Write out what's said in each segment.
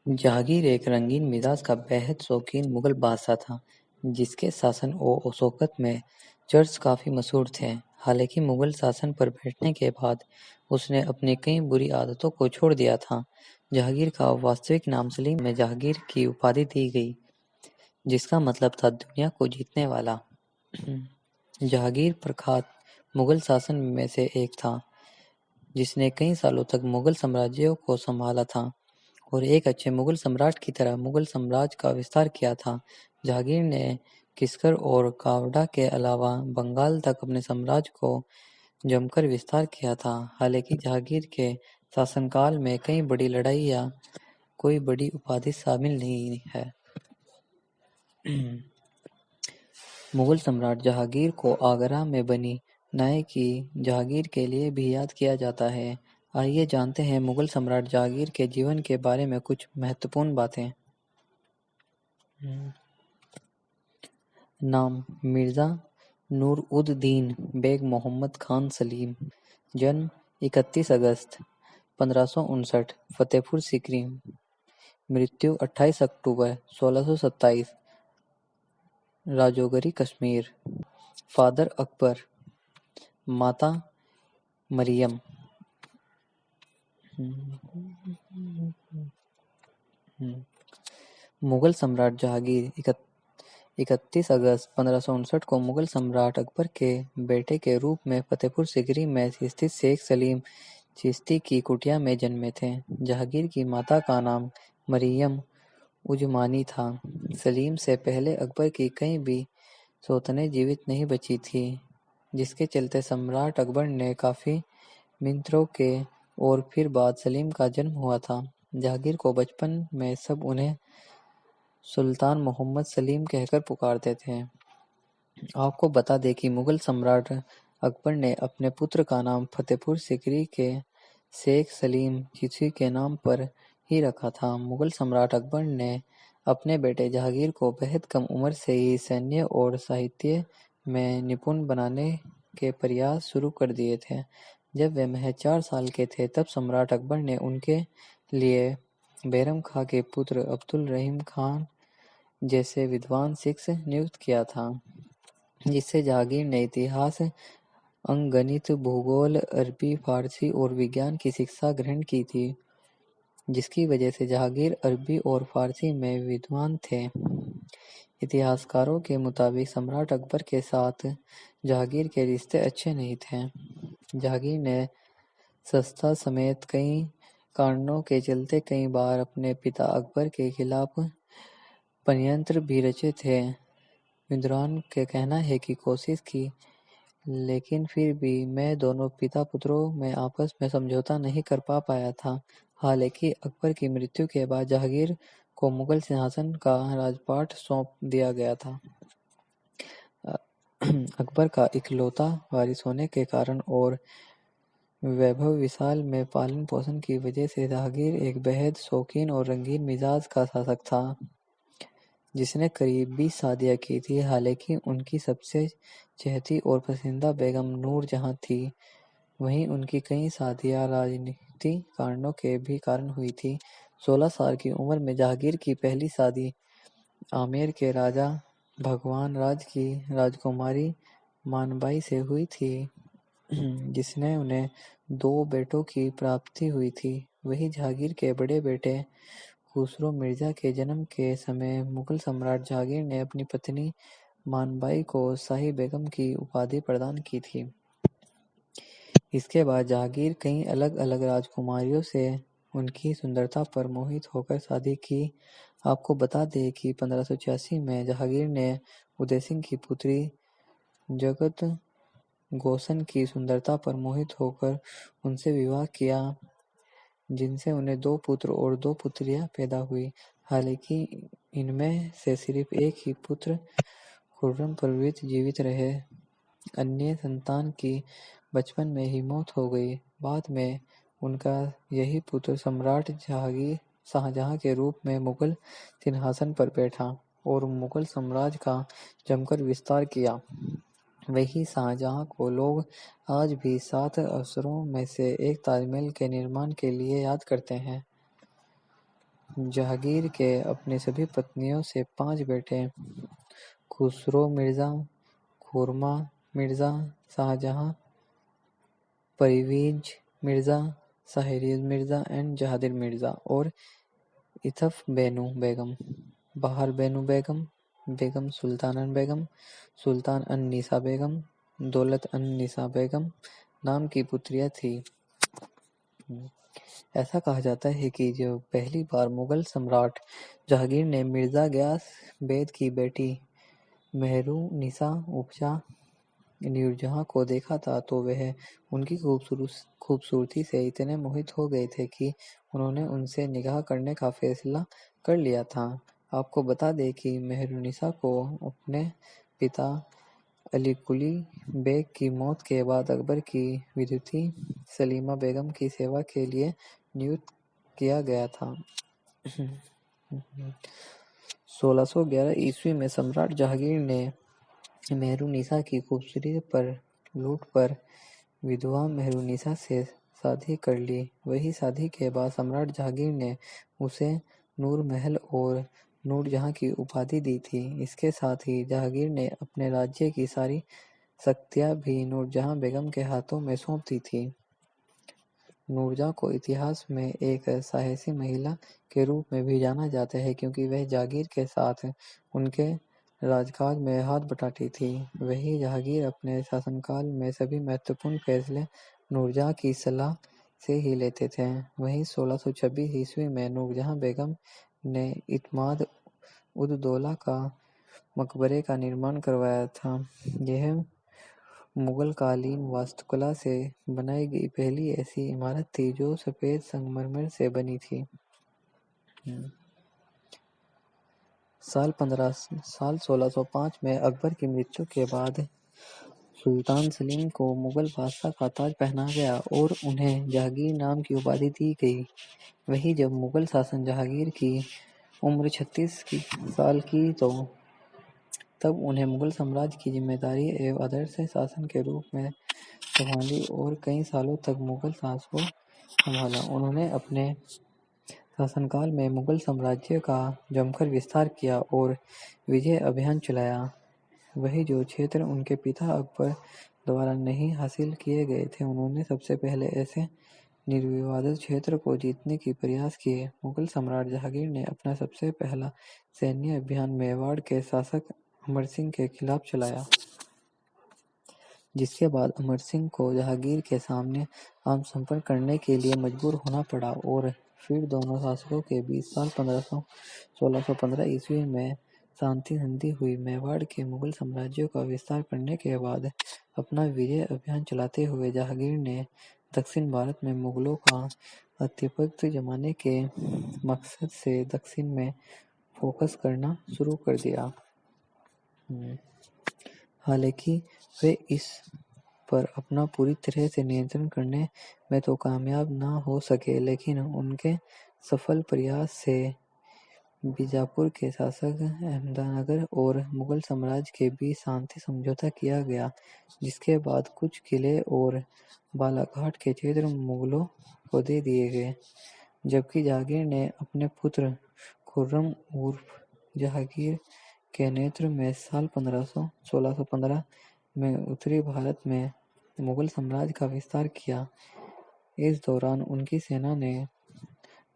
जहांगीर एक रंगीन मिजाज का बेहद शौकीन मुगल बादशाह था, जिसके शासन और शौकत में चर्च काफ़ी मशहूर थे। हालांकि मुगल शासन पर बैठने के बाद उसने अपनी कई बुरी आदतों को छोड़ दिया था। जहांगीर का वास्तविक नाम सलीम में जहांगीर की उपाधि दी गई, जिसका मतलब था दुनिया को जीतने वाला। जहांगीर प्रख्यात मुगल शासन में से एक था, जिसने कई सालों तक मुगल साम्राज्य को संभाला था और एक अच्छे मुगल सम्राट की तरह मुगल साम्राज्य का विस्तार किया था। जहांगीर ने किस्कर और कावड़ा के अलावा बंगाल तक अपने साम्राज्य को जमकर विस्तार किया था। हालांकि जहांगीर के शासनकाल में कई बड़ी लड़ाई या कोई बड़ी उपाधि शामिल नहीं है। मुगल सम्राट जहांगीर को आगरा में बनी नाए की जहांगीर के लिए भी याद किया जाता है। आइए जानते हैं मुगल सम्राट जहांगीर के जीवन के बारे में कुछ महत्वपूर्ण बातें। नाम मिर्ज़ा नूर-उद-दीन बेग मोहम्मद खान सलीम। जन्म 31 अगस्त 1559 फतेहपुर सीकरी। मृत्यु 28 अक्टूबर 1627 राजौरी कश्मीर। फादर अकबर, माता मरियम। मुगल सम्राट जहांगीर 31 अगस्त 1559 को मुगल सम्राट अकबर के बेटे के रूप में फतेहपुर सीकरी में स्थित शेख सलीम चिश्ती की कुटिया में जन्मे थे। जहांगीर की माता का नाम मरियम उजमानी था। सलीम से पहले अकबर की कई भी सौतनें जीवित नहीं बची थी, जिसके चलते सम्राट अकबर ने काफ़ी मिन्त्रों के और फिर बाद सलीम का जन्म हुआ था। जहांगीर को बचपन में सब उन्हें सुल्तान मोहम्मद सलीम कहकर पुकारते थे। आपको बता दें कि मुगल सम्राट अकबर ने अपने पुत्र का नाम फतेहपुर सीकरी के शेख सलीम चिश्ती के नाम पर ही रखा था। मुगल सम्राट अकबर ने अपने बेटे जहांगीर को बेहद कम उम्र से ही सैन्य और साहित्य में निपुण बनाने के प्रयास शुरू कर दिए थे। जब वे महज 4 साल के थे, तब सम्राट अकबर ने उनके लिए बैरम खां के पुत्र अब्दुल रहीम खान जैसे विद्वान शिक्षक नियुक्त किया था, जिससे जहांगीर ने इतिहास, अंकगणित, भूगोल, अरबी, फारसी और विज्ञान की शिक्षा ग्रहण की थी, जिसकी वजह से जहांगीर अरबी और फारसी में विद्वान थे। इतिहासकारों के मुताबिक सम्राट अकबर के साथ जहांगीर के रिश्ते अच्छे नहीं थे। जहांगीर ने सत्ता समेत कई कारणों के चलते कई बार अपने पिता अकबर के खिलाफ षड्यंत्र भी रचे थे। विद्वान का कहना है कि कोशिश की, लेकिन फिर भी मैं दोनों पिता पुत्रों में आपस में समझौता नहीं कर पाया था। हालांकि अकबर की मृत्यु के बाद जहांगीर को मुगल सिंहासन का राजपाट सौंप दिया गया था। अकबर का इकलौता वारिस होने के कारण और वैभव विशाल में पालन पोषण की वजह से जहांगीर एक बेहद शौकीन और रंगीन मिजाज का शासक था, जिसने करीब 20 शादियां की थी। हालांकि उनकी सबसे चहेती और पसंदीदा बेगम नूरजहां थी। वहीं उनकी कई शादियां राजनीतिक कारणों के भी कारण हुई थी। 16 साल की उम्र में जहांगीर की पहली शादी आमेर के राजा भगवान राज की राजकुमारी मानबाई से हुई थी, जिसने उन्हें 2 बेटों की प्राप्ति हुई थी। वहीं जहांगीर के बड़े बेटे खुसरो मिर्जा के जन्म के समय मुगल सम्राट जहांगीर ने अपनी पत्नी मानबाई को शाही बेगम की उपाधि प्रदान की थी। इसके बाद जहांगीर कई अलग-अलग राजकुमारियों से उनकी सुंदरता पर मोहित होकर शादी की। आपको बता दें कि 1586 में जहांगीर ने उदय सिंह की पुत्री जगत गोसन की सुंदरता पर मोहित होकर उनसे विवाह किया, जिनसे उन्हें 2 पुत्र और 2 पुत्रियां पैदा हुई। हालांकि इनमें से सिर्फ एक ही पुत्र खुर्रम परवेज जीवित रहे। अन्य संतान की बचपन में ही मौत हो गई। बाद में उनका यही पुत्र सम्राट शाहजहां के रूप में मुगल सिंहासन पर बैठा और मुगल साम्राज्य का जमकर विस्तार किया। वही शाहजहां को लोग आज भी 7 अवसरों में से एक ताजमहल के निर्माण के लिए याद करते हैं। जहांगीर के अपनी सभी पत्नियों से 5 बेटे खुसरो मिर्जा, खुरमा मिर्जा, शाहजहां, परवीज मिर्जा, शाहरियार मिर्जा एंड जहांगीर मिर्जा और इथफ बेनू बेगम, बहार बेनू बेगम, बेगम सुल्ताना बेगम, सुल्तान अन निसा बेगम, दौलत अन निसा बेगम नाम की पुत्रियां थी। ऐसा कहा जाता है कि जब पहली बार मुगल सम्राट जहांगीर ने मिर्जा गयास बेग की बेटी मेहरुन्निसा उपजा नूरजहां को देखा था तो वह उनकी खूबसूरती से इतने मोहित हो गए थे कि उन्होंने उनसे निकाह करने का फैसला कर लिया था। आपको बता दें कि मेहरुन्निसा को अपने पिता अलीकुली बेग की मौत के बाद अकबर की विधुती सलीमा बेगम की सेवा के लिए नियुक्त किया गया था। 1611 ईस्वी में सम्राट जहांगीर ने मेहरुन्निसा की खूबसूरती पर लूट पर विधवा मेहरुन्निसा से शादी कर ली। वही शादी के बाद सम्राट जहांगीर ने उसे नूर महल और नूरजहां की उपाधि दी थी। इसके साथ ही जहांगीर ने अपने राज्य की सारी शक्तियां भी नूरजहां बेगम के हाथों में सौंप दी थी। नूरजहां को इतिहास में एक साहसी महिला के रूप में भी जाना जाता है क्योंकि वह जहांगीर के साथ उनके राजकाज में हाथ बटाती थी। वही जहांगीर अपने शासनकाल में सभी महत्वपूर्ण फैसले नूरजहां की सलाह से ही लेते थे। वहीं 1626 ईस्वी में नूरजहां बेगम ने इत्माद उद दौला का मकबरे का निर्माण करवाया था। यह मुगल कालीन वास्तुकला से बनाई गई पहली ऐसी इमारत थी जो सफेद संगमरमर से बनी थी। साल 1605 में अकबर की मृत्यु के बाद सुल्तान सलीम को मुगल बादशाह का ताज पहनाया गया और उन्हें जहांगीर नाम की उपाधि दी गई। वहीं जब मुगल शासन जहांगीर की उम्र 36 साल की तो तब उन्हें मुगल साम्राज्य की जिम्मेदारी एवं आदर्श शासन के रूप में संभाली और कई सालों तक मुगल शासन को संभाला। उन्होंने अपने शासनकाल में मुगल साम्राज्य का जमकर विस्तार किया और विजय अभियान चलाया। वही जो क्षेत्र उनके पिता अकबर द्वारा नहीं हासिल किए गए थे, उन्होंने सबसे पहले ऐसे निर्विवादित क्षेत्र को जीतने की प्रयास किए। मुगल सम्राट जहांगीर ने अपना सबसे पहला सैन्य अभियान मेवाड़ के शासक अमर सिंह के खिलाफ चलाया, जिसके बाद अमर सिंह को जहांगीर के सामने आम संपर्क करने के लिए मजबूर होना पड़ा और फिर दोनों शासकों के बीच साल 1615 ईस्वी में शांति संधि हुई। मेवाड़ के मुगल साम्राज्य का विस्तार करने के बाद अपना विजय अभियान चलाते हुए जहांगीर ने दक्षिण भारत में मुगलों का आधिपत्य जमाने के मकसद से दक्षिण में फोकस करना शुरू कर दिया। हालांकि वे इस पर अपना पूरी तरह से नियंत्रण करने में तो कामयाब न हो सके, लेकिन उनके सफल प्रयास से बीजापुर के शासक अहमदनगर और मुगल साम्राज्य के बीच शांति समझौता किया गया, जिसके बाद कुछ किले और बालाघाट के क्षेत्र मुगलों को दे दिए गए, जबकि जहांगीर ने अपने पुत्र खुर्रम उर्फ जहांगीर के नेतृत्व में साल 1615 में उत्तरी भारत में मुगल साम्राज्य का विस्तार किया। इस दौरान उनकी सेना ने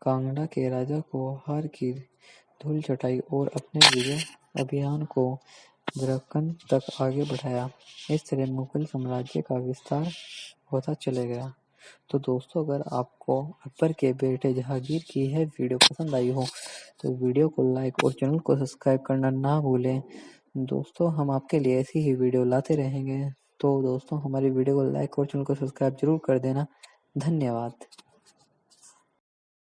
कांगड़ा के राजा को हार की धूल चटाई और अपने विजय अभियान को दक्कन तक आगे बढ़ाया। इस तरह मुगल साम्राज्य का विस्तार होता चला गया। तो दोस्तों, अगर आपको अकबर के बेटे जहांगीर की यह वीडियो पसंद आई हो तो वीडियो को लाइक और चैनल को सब्सक्राइब करना ना भूलें। दोस्तों, हम आपके लिए ऐसी ही वीडियो लाते रहेंगे। तो दोस्तों, हमारी वीडियो को लाइक और चैनल को सब्सक्राइब जरूर कर देना। धन्यवाद।